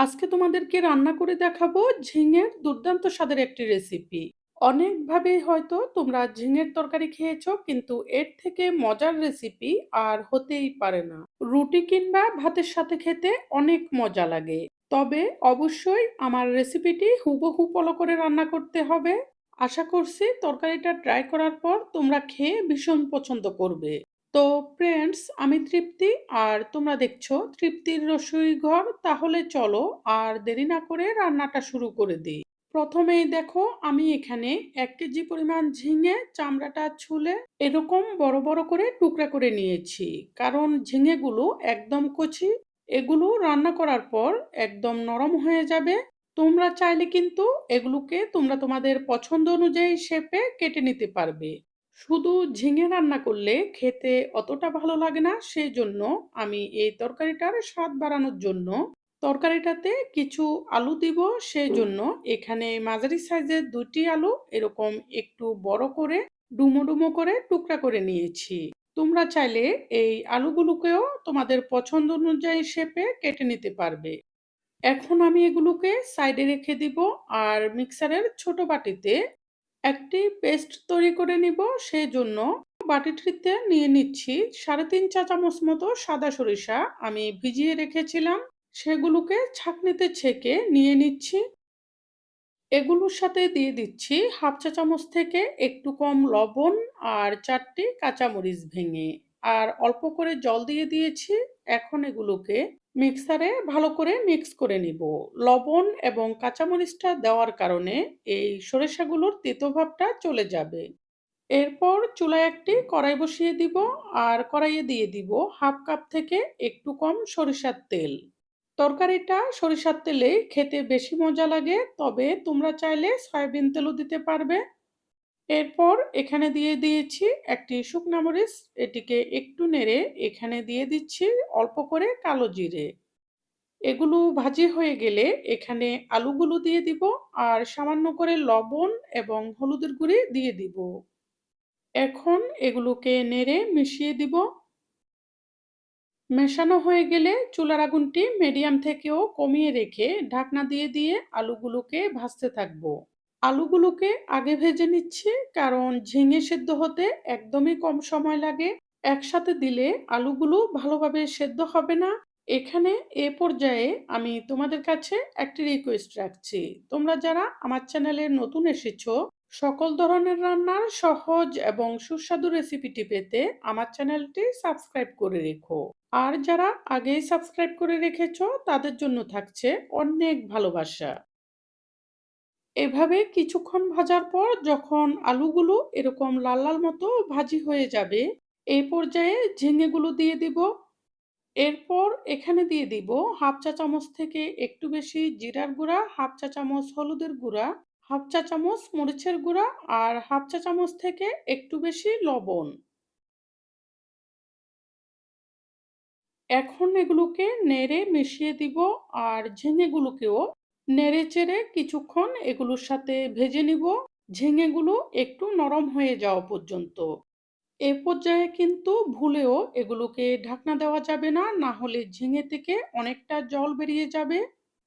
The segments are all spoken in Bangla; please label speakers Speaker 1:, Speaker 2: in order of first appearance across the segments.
Speaker 1: আজকে তোমাদেরকে রান্না করে দেখাবো ঝিঙের দুর্দান্ত স্বাদের একটি রেসিপি। অনেকভাবেই হয়তো তোমরা ঝিঙের তরকারি খেয়েছো, কিন্তু এর থেকে মজার রেসিপি আর হতেই পারে না। রুটি কিংবা ভাতের সাথে খেতে অনেক মজা লাগে। তবে অবশ্যই আমার রেসিপিটি হুবহু ফলো করে রান্না করতে হবে। আশা করছি তরকারিটা ট্রাই করার পর তোমরা খেয়ে ভীষণ পছন্দ করবে। তো ফ্রেন্ডস, আমি তৃপ্তি আর তোমরা দেখছো তৃপ্তির রসুই ঘর। তাহলে চলো আর দেরি না করে রান্নাটা শুরু করে দিই। প্রথমেই দেখো, আমি এখানে 1 কেজি পরিমাণ ঝিঙে চামড়াটা ছুলে এরকম বড় বড় করে টুকরা করে নিয়েছি। কারণ ঝিঙেগুলো একদম কচি, এগুলো রান্না করার পর একদম নরম হয়ে যাবে। তোমরা চাইলে কিন্তু এগুলোকে তোমরা তোমাদের পছন্দ অনুযায়ী শেপে কেটে নিতে পারবে। শুধু ঝিঙে রান্না করলে খেতে অতটা ভালো লাগে না, সেই জন্য আমি এই তরকারিটার স্বাদ বাড়ানোর জন্য তরকারিটাতে কিছু আলু দিব। সেই জন্য এখানে মাঝারি সাইজের 2টি আলু এরকম একটু বড় করে ডুমো ডুমো করে টুকরা করে নিয়েছি। তোমরা চাইলে এই আলুগুলোকেও তোমাদের পছন্দ অনুযায়ী শেপে কেটে নিতে পারবে। এখন আমি এগুলোকে সাইডে রেখে দিব আর মিক্সারের ছোট বাটিতে একটি পেস্ট তৈরি করে নিব। সেই জন্য বাটিটিতে নিয়ে নিচ্ছি 3.5 চা চামচ মতো সাদা সরিষা। আমি ভিজিয়ে রেখেছিলাম, সেগুলোকে ছাঁকনিতে ছেঁকে নিয়ে নিচ্ছি। এগুলোর সাথে দিয়ে দিচ্ছি 1/2 চা চামচ থেকে একটু কম লবণ আর 4টি কাঁচামরিচ ভেঙে, আর অল্প করে জল দিয়ে দিয়েছি। এখন এগুলোকে মিক্সারে ভালো করে মিক্স করে নিব। লবণ এবং কাঁচামরিচটা দেওয়ার কারণে এই সরিষাগুলোর তেতো ভাবটা চলে যাবে। এরপর চুলায় একটি কড়াই বসিয়ে দিব আর কড়াইয়ে দিয়ে দিব 1/2 কাপ থেকে একটু কম সরিষার তেল। তরকারিটা সরিষার তেলে খেতে বেশি মজা লাগে, তবে তোমরা চাইলে সয়াবিন তেলও দিতে পারবে। এরপর এখানে দিয়ে দিয়েছি একটি শুকনা মরিচ, এটিকে একটু নেড়ে এখানে দিয়ে দিচ্ছি অল্প করে কালো জিরে। এগুলো ভাজি হয়ে গেলে এখানে আলুগুলো দিয়ে দিব আর সামান্য করে লবণ এবং হলুদের গুঁড়ি দিয়ে দিব। এখন এগুলোকে নেড়ে মিশিয়ে দিব। মেশানো হয়ে গেলে চুলার আগুনটি মিডিয়াম থেকেও কমিয়ে রেখে ঢাকনা দিয়ে দিয়ে আলুগুলোকে ভাজতে থাকবো। আলুগুলোকে আগে ভেজে নিচ্ছি, কারণ ঝিঙে সেদ্ধ হতে একদমই কম সময় লাগে। একসাথে দিলে আলুগুলো ভালোভাবে সেদ্ধ হবে না। এখানে এ পর্যায়ে আমি তোমাদের কাছে একটি রিকোয়েস্ট রাখছি। তোমরা যারা আমার চ্যানেলে নতুন এসেছো, সকল ধরনের রান্নার সহজ এবং সুস্বাদু রেসিপিটি পেতে আমার চ্যানেলটি সাবস্ক্রাইব করে রেখো। আর যারা আগেই সাবস্ক্রাইব করে রেখেছো তাদের জন্য থাকছে অনেক ভালোবাসা। এভাবে কিছুক্ষণ ভাজার পর যখন আলুগুলো এরকম লাল লাল মতো ভাজি হয়ে যাবে, এই পর্যায়ে ঝিঙেগুলো দিয়ে দিব। এরপর এখানে দিয়ে দিব 1/2 চা চামচ থেকে একটু বেশি জিরার গুঁড়া, 1/2 চা চামচ হলুদের গুঁড়া, 1/2 চা চামচ মরিচের গুঁড়া আর 1/2 চা চামচ থেকে একটু বেশি লবণ। এখন এগুলোকে নেড়ে মিশিয়ে দিব আর ঝিঙেগুলোকেও নেড়ে চেড়ে কিছুক্ষণ এগুলোর সাথে ভেজে নিব, ঝিঙেগুলো একটু নরম হয়ে যাওয়া পর্যন্ত। এ পর্যায়ে কিন্তু ভুলেও এগুলোকে ঢাকনা দেওয়া যাবে না, না হলে ঝিঙে থেকে অনেকটা জল বেরিয়ে যাবে।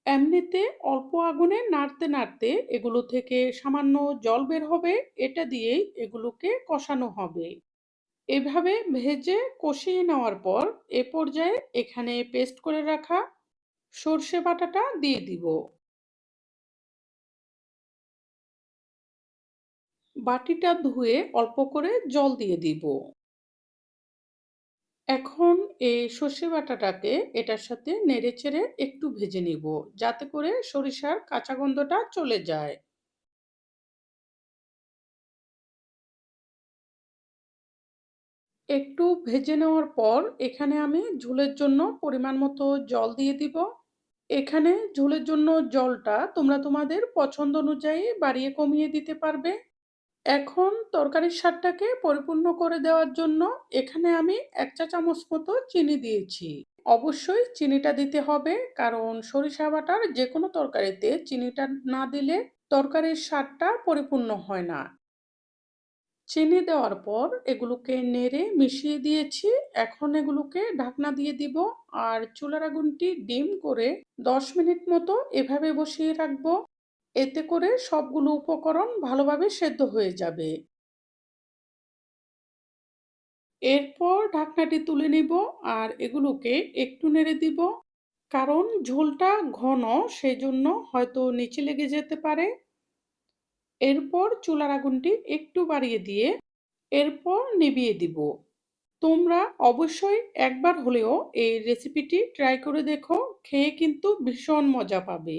Speaker 1: এমনিতে অল্প আগুনে নাড়তে নাড়তে এগুলো থেকে সামান্য জল বের হবে, এটা দিয়েই এগুলোকে কষানো হবে। এভাবে ভেজে কষিয়ে নেওয়ার পর এ পর্যায়ে এখানে পেস্ট করে রাখা সর্ষে বাটাটা দিয়ে দিব। বাটিটা ধুয়ে অল্প করে জল দিয়ে দিব। এখন এই সর্ষে বাটাটাকে এটার সাথে নেড়েচেড়ে একটু ভেজে নিব, যাতে করে সরিষার কাঁচা গন্ধটা চলে যায়। একটু ভেজে নেওয়ার পর এখানে আমি ঝোলের জন্য পরিমাণ মতো জল দিয়ে দিব। এখানে ঝোলের জন্য জলটা তোমরা তোমাদের পছন্দ অনুযায়ী বাড়িয়ে কমিয়ে দিতে পারবে। এখন তরকারির স্বাদটাকে পরিপূর্ণ করে দেওয়ার জন্য এখানে আমি 1 চা চামচ মতো চিনি দিয়েছি। অবশ্যই চিনিটা দিতে হবে, কারণ সরিষা বাটার যে কোনো তরকারিতে চিনিটা না দিলে তরকারির স্বাদটা পরিপূর্ণ হয় না। চিনি দেওয়ার পর এগুলোকে নেড়ে মিশিয়ে দিয়েছি। এখন এগুলোকে ঢাকনা দিয়ে দিব আর চুলার আগুনটি ডিম করে ১০ মিনিট মতো এভাবে বসিয়ে রাখবো। এতে করে সবগুলো উপকরণ ভালোভাবে সেদ্ধ হয়ে যাবে। এরপর ঢাকনাটি তুলে নিব আর এগুলোকে একটু নেড়ে দিব। কারণ ঝোলটা ঘন, সেজন্য হয়তো নিচে লেগে যেতে পারে। এরপর চুলার আগুনটি একটু বাড়িয়ে দিয়ে এরপর নিভিয়ে দিব। তোমরা অবশ্যই একবার হলেও এই রেসিপিটি ট্রাই করে দেখো, খেয়ে কিন্তু ভীষণ মজা পাবে।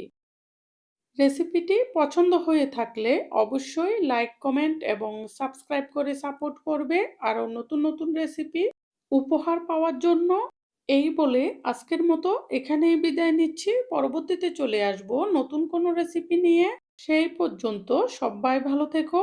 Speaker 1: রেসিপিটি পছন্দ হয়ে থাকলে অবশ্যই লাইক, কমেন্ট এবং সাবস্ক্রাইব করে সাপোর্ট করবে আরও নতুন নতুন রেসিপি উপহার পাওয়ার জন্য। এই বলে আজকের মতো এখানেই বিদায় নিচ্ছি। পরবর্তীতে চলে আসবো নতুন কোনো রেসিপি নিয়ে। সেই পর্যন্ত সবাই ভালো থেকো।